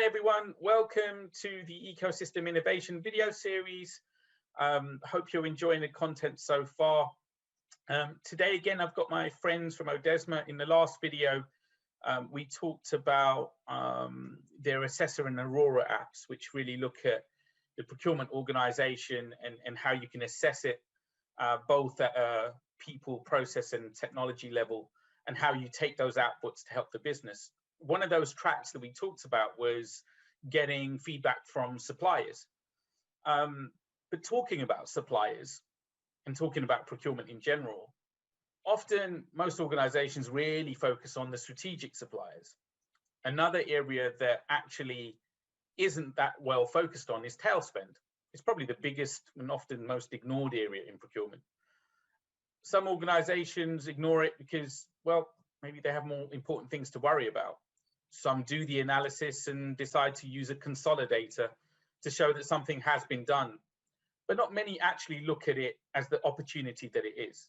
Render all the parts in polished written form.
Hi everyone, welcome to the Ecosystem Innovation video series. Hope you're enjoying the content so far. Today again, I've got my friends from Odesma. In the last video, we talked about their Assessor and Aurora apps, which really look at the procurement organization and how you can assess it, both at a people, process and technology level, and how you take those outputs to help the business. One of those tracks that we talked about was getting feedback from suppliers. But talking about suppliers and talking about procurement in general, often most organizations really focus on the strategic suppliers. Another area that actually isn't that well focused on is tail spend. It's probably the biggest and often most ignored area in procurement. Some organizations ignore it because, well, maybe they have more important things to worry about. Some do the analysis and decide to use a consolidator to show that something has been done, but not many actually look at it as the opportunity that it is.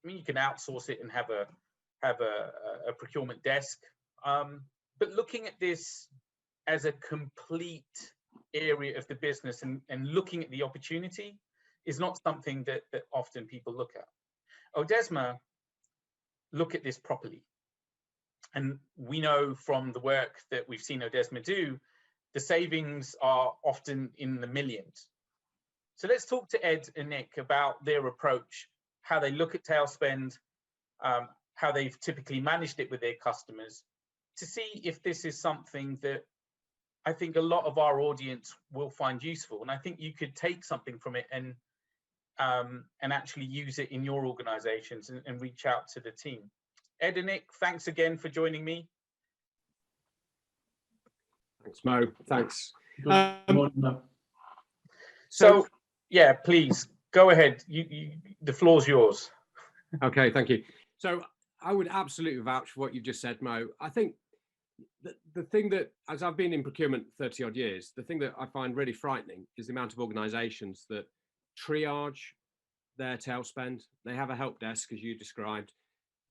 I mean, you can outsource it and have a procurement desk, but looking at this as a complete area of the business and looking at the opportunity is not something that often people look at. Odesma look at this properly. And we know from the work that we've seen Odesma do, the savings are often in the millions. So let's talk to Ed and Nick about their approach, how they look at tail spend, how they've typically managed it with their customers, to see if this is something that I think a lot of our audience will find useful. And I think you could take something from it and actually use it in your organizations and reach out to the team. Ed and Nick, thanks again for joining me. Thanks, Mo. Thanks. So, yeah, please go ahead. The floor's yours. Okay, thank you. So I would absolutely vouch for what you just said, Mo. I think the thing that, as I've been in procurement 30 odd years, the thing that I find really frightening is the amount of organizations that triage their tail spend. They have a help desk, as you described,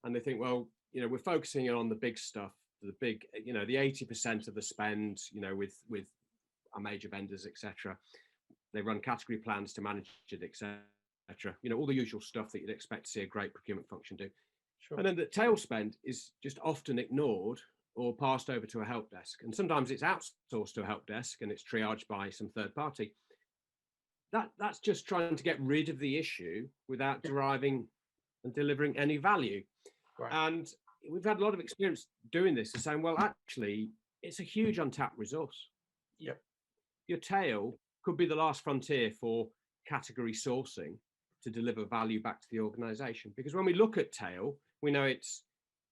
and they think, well, you know, we're focusing on the big stuff, the big, you know, the 80% of the spend, you know, with our major vendors, etc. They run category plans to manage it, etc. You know, all the usual stuff that you'd expect to see a great procurement function do. Sure. And then the tail spend is just often ignored or passed over to a help desk. And sometimes it's outsourced to a help desk and it's triaged by some third party. That's just trying to get rid of the issue without deriving and delivering any value. Right. And we've had a lot of experience doing this and saying, well, actually, it's a huge untapped resource. Yep. Your tail could be the last frontier for category sourcing to deliver value back to the organization. Because when we look at tail, we know it's,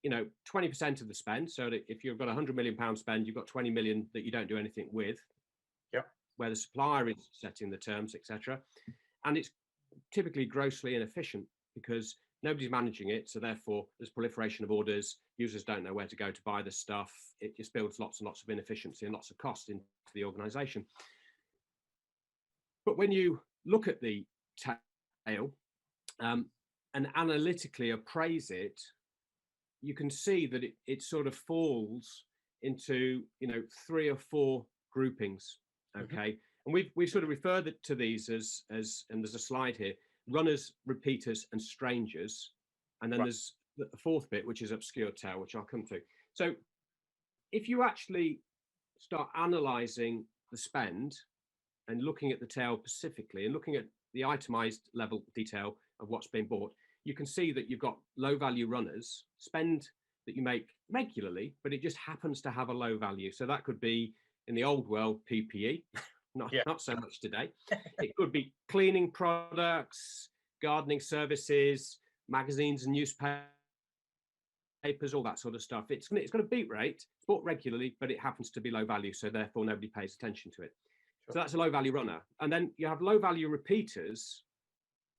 you know, 20% of the spend. So that if you've got £100 million spend, you've got 20 million that you don't do anything with. Yep. Where the supplier is setting the terms, etc. And it's typically grossly inefficient because nobody's managing it, so therefore there's proliferation of orders. Users don't know where to go to buy the stuff. It just builds lots and lots of inefficiency and lots of cost into the organization. But when you look at the tail and analytically appraise it, you can see that it sort of falls into, you know, 3 or 4 groupings. Okay, and we've sort of referred to these as and there's a slide here: runners, repeaters, and strangers. And then there's the 4th bit, which is obscure tail, which I'll come to. So if you actually start analyzing the spend and looking at the tail specifically and looking at the itemized level detail of what's being bought, you can see that you've got low value runners, spend that you make regularly, but it just happens to have a low value. So that could be, in the old world, PPE, not so much today. It could be cleaning products, gardening services, magazines and newspapers, all that sort of stuff. It's got a beat rate, it's bought regularly, but it happens to be low value, so therefore nobody pays attention to it. Sure. So that's a low value runner. And then you have low value repeaters,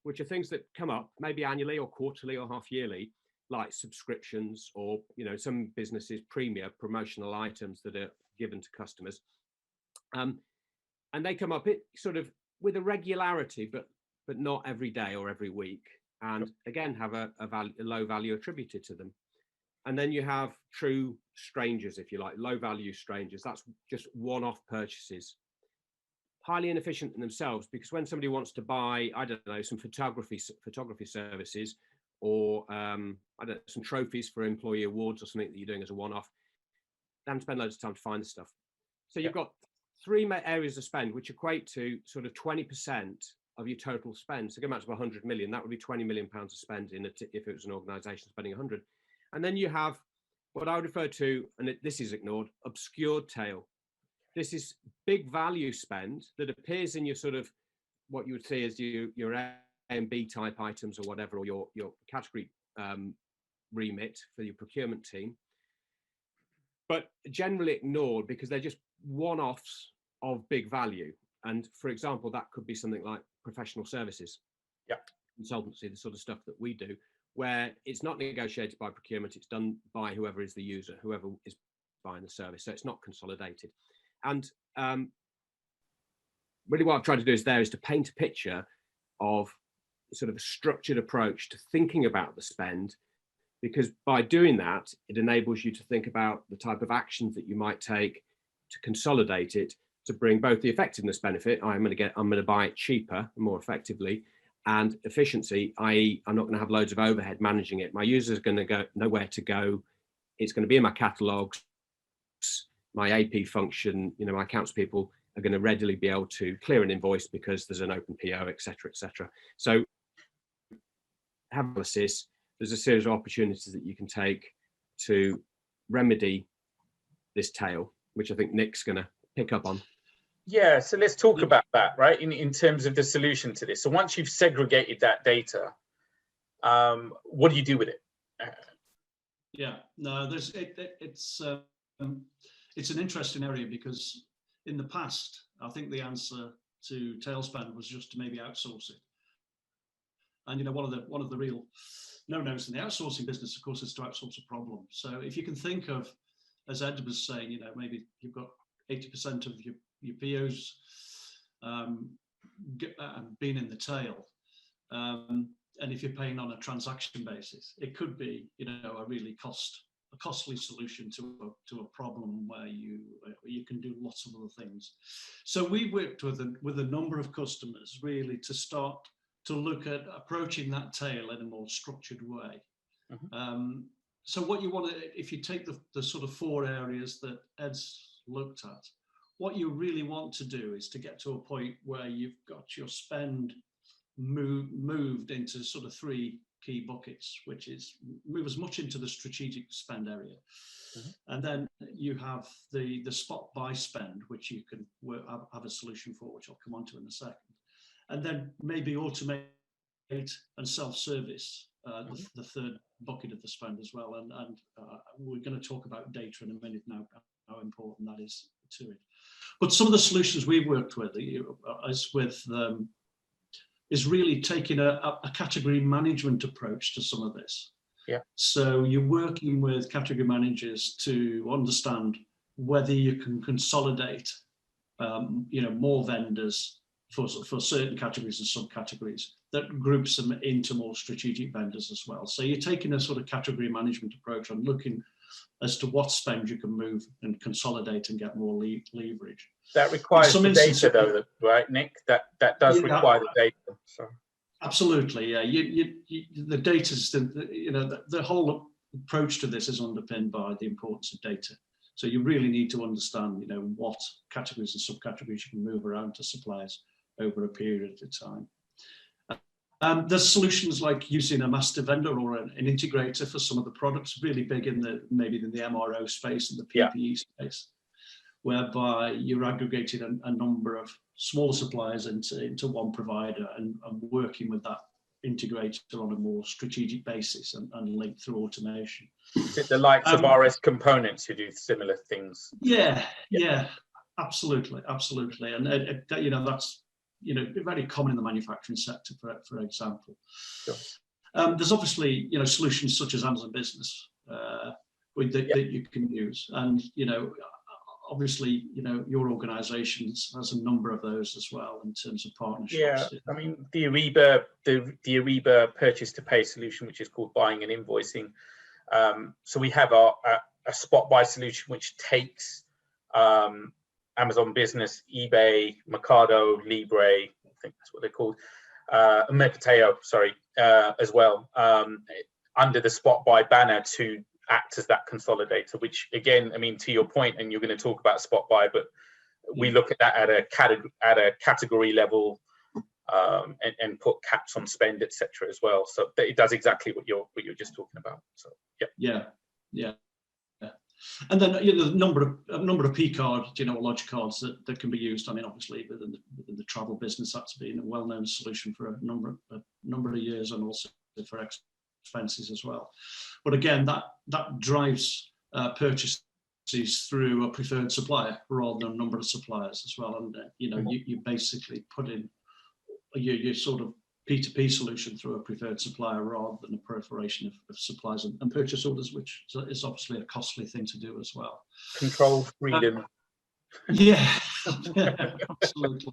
which are things that come up maybe annually or quarterly or half yearly, like subscriptions or, you know, some businesses premier promotional items that are given to customers. And they come up sort of with a regularity, but not every day or every week. And again, have a low value attributed to them. And then you have true strangers, if you like, low value strangers. That's just one-off purchases. Highly inefficient in themselves, because when somebody wants to buy, I don't know, some photography services, or I don't know, some trophies for employee awards or something that you're doing as a one-off, they have to spend loads of time to find the stuff. So you've got three areas of spend which equate to sort of 20% of your total spend. So go back to 100 million, that would be 20 million pounds of spend if it was an organization spending 100. And then you have what I would refer to, and this is ignored, obscured tail. This is big value spend that appears in your sort of what you would see as your A and B type items or whatever, or your category remit for your procurement team, but generally ignored because they're just one-offs of big value. And for example, that could be something like professional services, consultancy, the sort of stuff that we do, where it's not negotiated by procurement, it's done by whoever is the user, whoever is buying the service. So it's not consolidated. And really what I've tried to do is to paint a picture of sort of a structured approach to thinking about the spend, because by doing that, it enables you to think about the type of actions that you might take to consolidate it, to bring both the effectiveness benefit, I'm going to buy it cheaper and more effectively, and efficiency, i.e. I'm not going to have loads of overhead managing it. My user's going to know where to go. It's going to be in my catalogs. My AP function, my accounts people are going to readily be able to clear an invoice because there's an open PO, etc., etc. So have analysis. There's a series of opportunities that you can take to remedy this tail, which I think Nick's going to pick up on. Yeah, so let's talk about that, right? In terms of the solution to this. So once you've segregated that data, what do you do with it? Yeah, no, it's an interesting area, because in the past, I think the answer to tail spend was just to maybe outsource it. And one of the real no-nos in the outsourcing business, of course, is to outsource a problem. So if you can think of, as Ed was saying, maybe you've got 80% of your POs being in the tail, and if you're paying on a transaction basis, it could be a really costly solution to a problem where you can do lots of other things. So we worked with a number of customers really to start to look at approaching that tail in a more structured way. Mm-hmm. So what you want to, if you take the sort of four areas that Ed's looked at, what you really want to do is to get to a point where you've got your spend moved into sort of three key buckets, which is move as much into the strategic spend area. Mm-hmm. And then you have the spot buy spend, which you can have a solution for, which I'll come on to in a second. And then maybe automate and self-service, the third bucket of the spend as well. And we're going to talk about data in a minute now, how important that is to it. But some of the solutions we've worked with is really taking a category management approach to some of this. Yeah. So you're working with category managers to understand whether you can consolidate, more vendors for certain categories and subcategories, that groups them into more strategic vendors as well. So you're taking a sort of category management approach on looking as to what spend you can move and consolidate and get more leverage. That requires the data, though, right, Nick? That does require the data. So. Absolutely, yeah. The data's the whole approach to this is underpinned by the importance of data. So you really need to understand, what categories and subcategories you can move around to suppliers over a period of time. There's solutions like using a master vendor or an integrator for some of the products, really big in the MRO space and the PPE space, whereby you're aggregating a number of smaller suppliers into one provider and working with that integrator on a more strategic basis and linked through automation. Is it the likes of RS Components who do similar things? Yeah, absolutely. And that's very common in the manufacturing sector, for example. Sure. There's obviously solutions such as Amazon Business that you can use, and obviously your organisation has a number of those as well in terms of partnerships. Yeah, I mean the Ariba purchase to pay solution, which is called buying and invoicing. So we have a spot buy solution which takes Amazon Business, eBay, Mercado Libre, I think that's what they're called, Mercateo, sorry, as well, under the spot buy banner to act as that consolidator, which again, I mean, to your point, and you're going to talk about spot buy, but we look at that at a category level, and put caps on spend, etc. as well. So it does exactly what you're just talking about. So yeah. And then a number of Pcards, lodge cards that can be used. I mean, obviously within the travel business, that's been a well-known solution for a number of years, and also for expenses as well. But again, that drives purchases through a preferred supplier rather than a number of suppliers as well. And you basically put in your sort of P2P solution through a preferred supplier rather than a proliferation of suppliers and purchase orders, which is obviously a costly thing to do as well. Control freedom. Yeah, absolutely.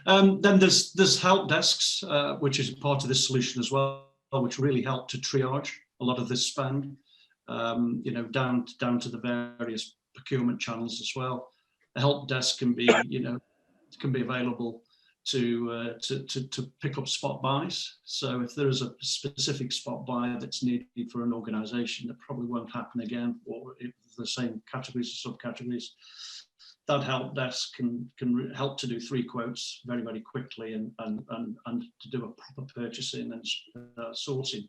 Then there's help desks, which is part of this solution as well, which really help to triage a lot of this spend, down to the various procurement channels as well. A help desk can be available to pick up spot buys. So if there is a specific spot buy that's needed for an organisation, that probably won't happen again, or if the same categories or subcategories, that help desk can help to do 3 quotes very, very quickly and to do a proper purchasing and sourcing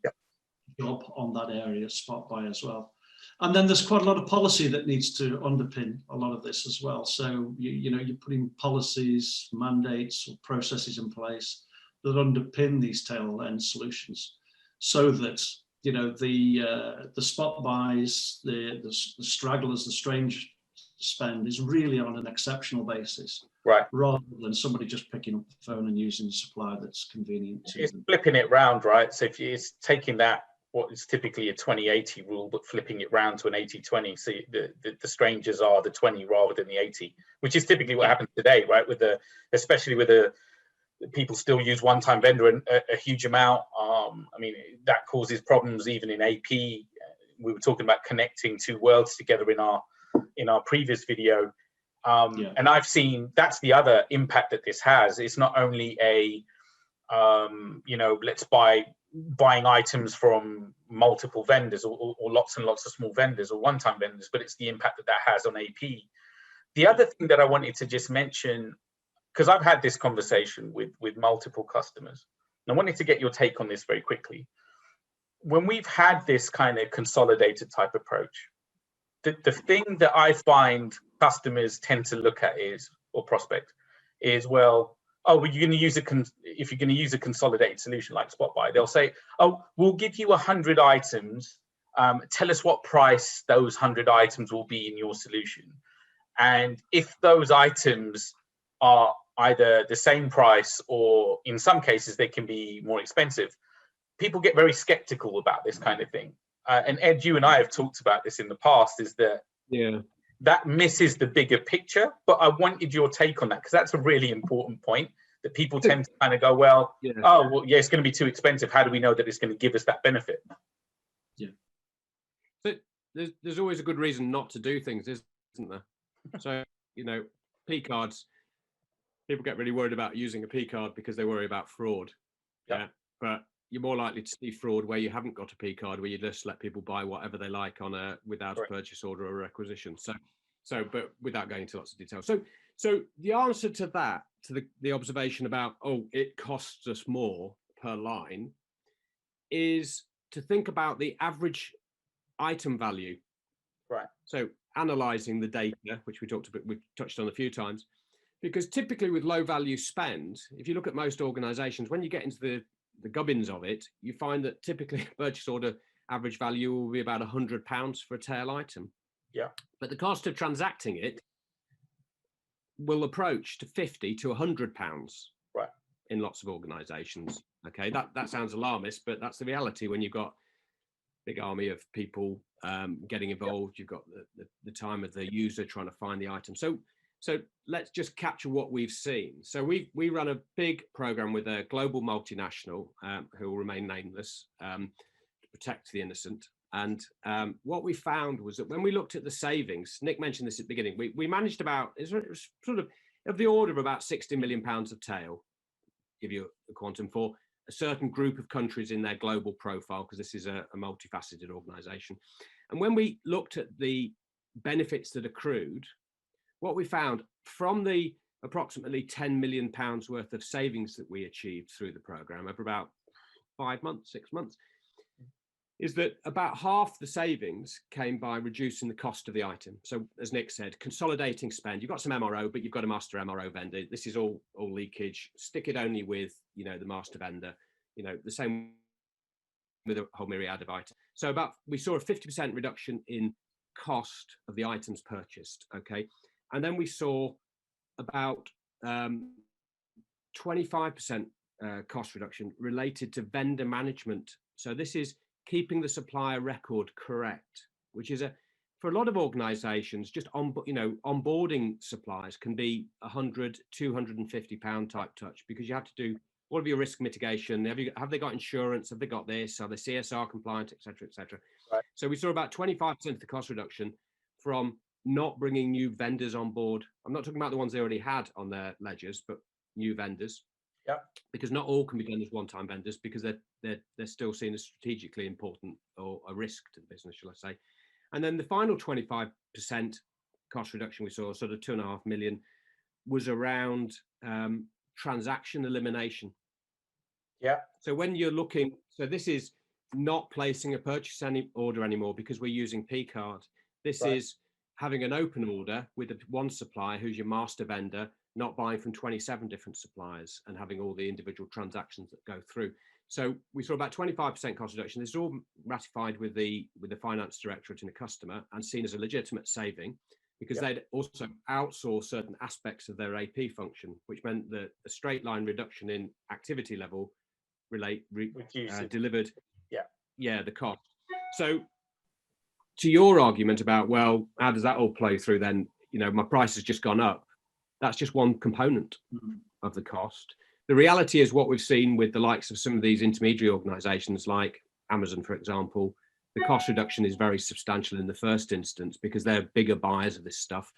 job on that area, spot buy as well. And then there's quite a lot of policy that needs to underpin a lot of this as well. So you're putting policies, mandates, or processes in place that underpin these tail end solutions, so that the spot buys, the stragglers, the strange spend is really on an exceptional basis, right? Rather than somebody just picking up the phone and using a supplier that's convenient to it's them. Flipping it round, right? So if it's taking that, what is typically a 20-80 rule, but flipping it round to an 80-20, so the strangers are the 20 rather than the 80, which is typically what happens today, right? Especially with the people still use one-time vendor a huge amount. I mean, that causes problems even in AP. We were talking about connecting 2 worlds together in our previous video, and I've seen that's the other impact that this has. It's not only let's buying items from multiple vendors or lots and lots of small vendors or one-time vendors, but it's the impact that has on AP. The other thing that I wanted to just mention, because I've had this conversation with multiple customers, and I wanted to get your take on this very quickly. When we've had this kind of consolidated type approach, the thing that I find customers tend to look at or prospect is, well, you're going to use if you're going to use a consolidated solution like spot buy, they'll say, oh, we'll give you 100 items. Tell us what price those 100 items will be in your solution. And if those items are either the same price or in some cases they can be more expensive, people get very skeptical about this kind of thing. And Ed, you and I have talked about this in the past, is that that misses the bigger picture. But I wanted your take on that, because that's a really important point, that people tend to kind of go, well, it's going to be too expensive. How do we know that it's going to give us that benefit? Yeah. So there's always a good reason not to do things, isn't there? So, Pcards, people get really worried about using a Pcard because they worry about fraud. Yeah. But you're more likely to see fraud where you haven't got a Pcard, where you just let people buy whatever they like without a purchase order or requisition. So, but without going into lots of detail. So the answer to that, to the observation about, it costs us more per line, is to think about the average item value. Right. So analyzing the data, which we've touched on a few times, because typically with low value spend, if you look at most organizations, when you get into the gubbins of it, you find that typically a purchase order average value will be about £100 for a tail item. Yeah. But the cost of transacting it will approach to £50 to £100. Right. In lots of organizations. Okay, that sounds alarmist, but that's the reality when you've got a big army of people getting involved. You've got the time of the user trying to find the item. So let's just capture what we've seen. So we run a big program with a global multinational who will remain nameless to protect the innocent. And what we found was that when we looked at the savings, Nick mentioned this at the beginning, we managed about, it was sort of the order of about 60 million pounds of tail, give you a quantum, for a certain group of countries in their global profile, because this is a multifaceted organization. And when we looked at the benefits that accrued, what we found from the approximately 10 million pounds worth of savings that we achieved through the program over about 5 months, 6 months, is that about half the savings came by reducing the cost of the item. So as Nick said, consolidating spend. You've got some MRO, but you've got a master MRO vendor. This is all leakage. Stick it only with, you know, the master vendor. You know, the same with a whole myriad of items. So we saw a 50% reduction in cost of the items purchased. Okay, and then we saw about 25% cost reduction related to vendor management. So this is keeping the supplier record correct, which is for a lot of organizations, just onboarding suppliers can be 100, 250 pound type touch, because you have to do all of your risk mitigation. Have they got insurance? Have they got this? Are they CSR compliant, et cetera, et cetera. Right. So we saw about 25% of the cost reduction from not bringing new vendors on board. I'm not talking about the ones they already had on their ledgers, but new vendors. Yeah. Because not all can be done as one-time vendors, because they're still seen as strategically important or a risk to the business, shall I say. And then the final 25% cost reduction we saw, sort of 2.5 million, was around transaction elimination. Yeah. So when you're looking, so this is not placing a purchase order anymore because we're using Pcards. This is having an open order with one supplier who's your master vendor, not buying from 27 different suppliers and having all the individual transactions that go through. So we saw about 25% cost reduction. This is all ratified with the finance directorate in a customer and seen as a legitimate saving, because they'd also outsource certain aspects of their AP function, which meant that a straight line reduction in activity level delivered the cost. So to your argument about, well, how does that all play through then? You know, my price has just gone up. That's just one component of the cost. The reality is what we've seen with the likes of some of these intermediary organizations like Amazon, for example, the cost reduction is very substantial in the first instance because they're bigger buyers of this stuff.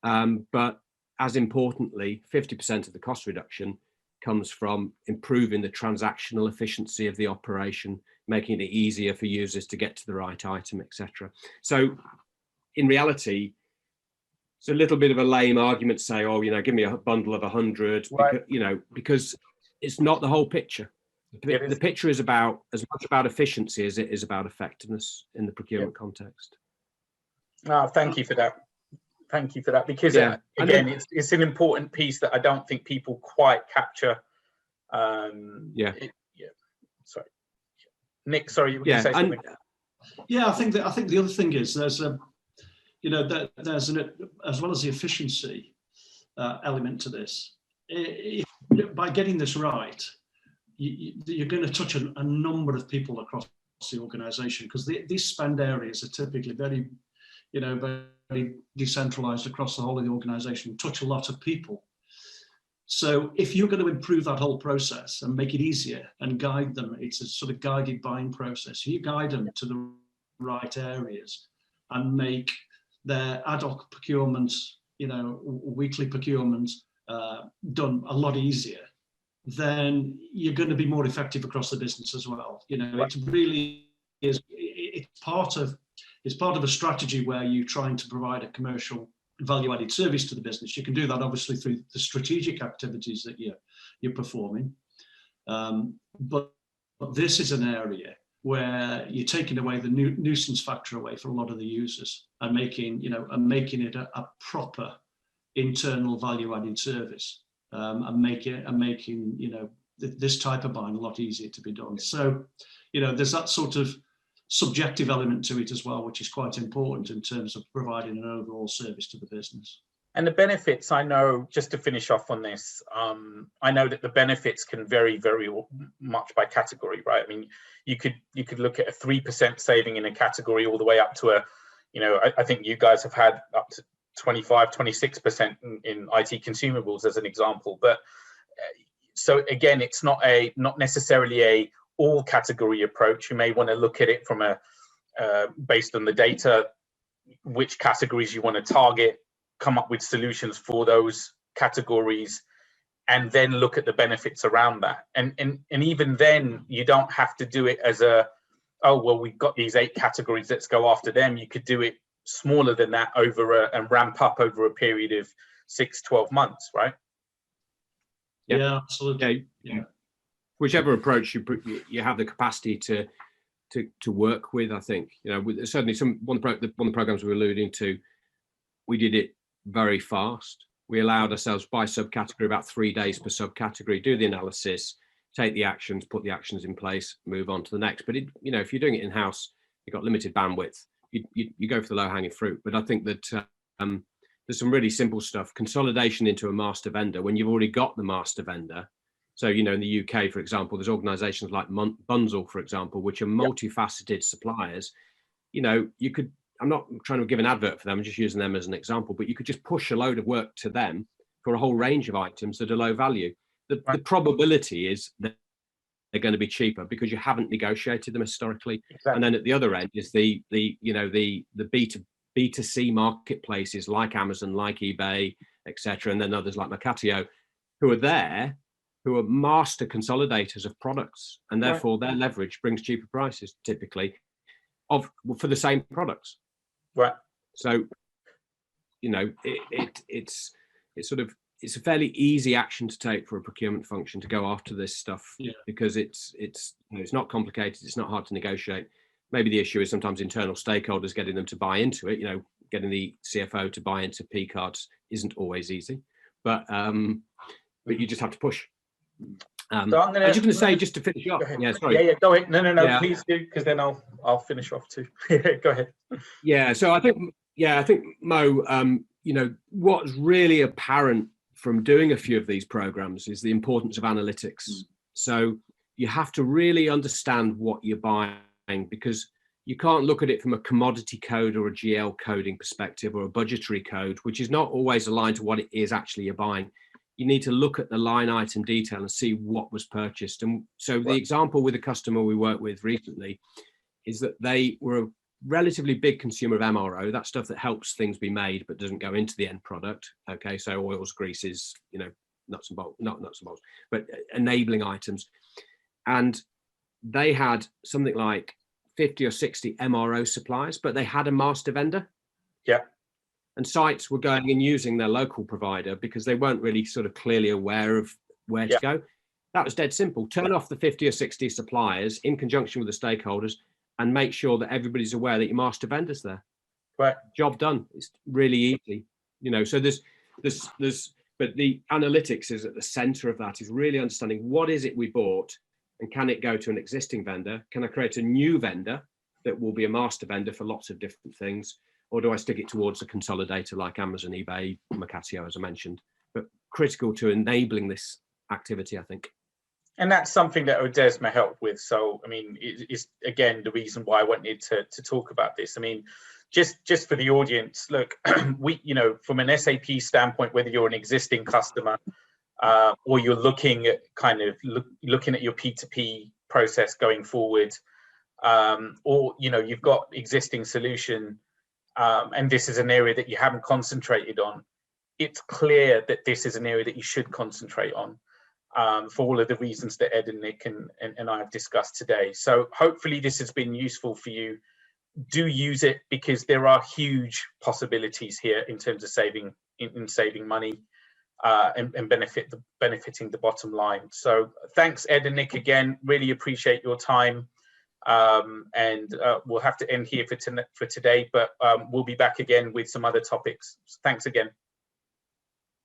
But as importantly, 50% of the cost reduction comes from improving the transactional efficiency of the operation, making it easier for users to get to the right item, etc. So in reality, it's a little bit of a lame argument to say, oh, you know, give me a bundle of 100, because it's not the whole picture. The picture is about as much about efficiency as it is about effectiveness in the procurement context. Oh, thank you for that. Thank you for that, because again, it's an important piece that I don't think people quite capture. Sorry, Nick. Sorry, you were going to say something. I think the other thing is there's there's as well as the efficiency element to this. By getting this right, you're going to touch a number of people across the organisation, because these spend areas are typically very decentralised across the whole of the organisation, touch a lot of people. So if you're going to improve that whole process and make it easier and guide them, it's a sort of guided buying process. You guide them to the right areas and make their ad hoc procurements, weekly procurements done a lot easier, then you're going to be more effective across the business as well. It really is. It's part of a strategy where you're trying to provide a commercial value-added service to the business. You can do that obviously through the strategic activities that you're performing, but this is an area where you're taking away the nuisance factor away for a lot of the users and making it a proper internal value-added service, and making this type of buying a lot easier to be done. So there's that sort of subjective element to it as well, which is quite important in terms of providing an overall service to the business. And the benefits, I know, just to finish off on this, I know that the benefits can vary very much by category, right? I mean, you could look at a 3% saving in a category all the way up to I think you guys have had up to 25, 26% in IT consumables as an example. But so again, it's not necessarily a all category approach. You may want to look at it from a based on the data, which categories you want to target, come up with solutions for those categories, and then look at the benefits around that. And even then, you don't have to do it as a, oh, well, we've got these 8 categories, let's go after them. You could do it smaller than that and ramp up over a period of 6-12 months, right? Yeah, absolutely. Yeah. Whichever approach you have the capacity to work with, I think, certainly one of the programs we were alluding to, we did it very fast. We allowed ourselves by subcategory about 3 days per subcategory, do the analysis, take the actions, put the actions in place, move on to the next. But if you're doing it in-house, you've got limited bandwidth, you go for the low-hanging fruit. But I think that there's some really simple stuff. Consolidation into a master vendor when you've already got the master vendor. So, in the UK, for example, there's organizations like Bunzl, for example, which are multifaceted suppliers. You could, I'm not trying to give an advert for them, I'm just using them as an example, but you could just push a load of work to them for a whole range of items that are low value. The probability is that they're going to be cheaper because you haven't negotiated them historically. Exactly. And then at the other end is the B2C marketplaces like Amazon, like eBay, etc., and then others like Mercatio, who are master consolidators of products, and therefore their leverage brings cheaper prices typically for the same products. Right. So, it's a fairly easy action to take for a procurement function to go after this stuff, because it's not complicated, it's not hard to negotiate. Maybe the issue is sometimes internal stakeholders getting them to buy into it. Getting the CFO to buy into Pcards isn't always easy, but you just have to push. So I'm just going to say, just to finish up. Yeah, sorry. Yeah, go ahead. No, please do, because then I'll finish off too. Go ahead. Yeah, so I think Mo, what's really apparent from doing a few of these programs is the importance of analytics. So you have to really understand what you're buying, because you can't look at it from a commodity code or a GL coding perspective or a budgetary code, which is not always aligned to what it is actually you're buying. You need to look at the line item detail and see what was purchased. And so the example with a customer we worked with recently is that they were a relatively big consumer of MRO, that stuff that helps things be made but doesn't go into the end product. Okay, so oils, greases, nuts and bolts, not nuts and bolts, but enabling items. And they had something like 50 or 60 MRO suppliers, but they had a master vendor. Yeah. And sites were going and using their local provider because they weren't really sort of clearly aware of where to go. That was dead simple. Turn off the 50 or 60 suppliers in conjunction with the stakeholders and make sure that everybody's aware that your master vendor's there. Right. Job done. It's really easy. So but the analytics is at the center of that, is really understanding what is it we bought and can it go to an existing vendor? Can I create a new vendor that will be a master vendor for lots of different things? Or do I stick it towards a consolidator like Amazon, eBay, Mercatio, as I mentioned? But critical to enabling this activity, I think. And that's something that Odesma helped with. So, I mean, it's again the reason why I wanted to talk about this. I mean, just for the audience, look, from an SAP standpoint, whether you're an existing customer or you're looking at looking at your P2P process going forward, or you've got existing solution. And this is an area that you haven't concentrated on, it's clear that this is an area that you should concentrate on for all of the reasons that Ed and Nick and I have discussed today. So hopefully this has been useful for you. Do use it, because there are huge possibilities here in terms of saving money and benefiting the bottom line. So thanks, Ed and Nick, again. Really appreciate your time. And we'll have to end here for today, but we'll be back again with some other topics. Thanks again.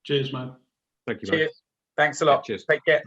Cheers, man. Thank you. Cheers. Man. Thanks a lot. Cheers. Take care.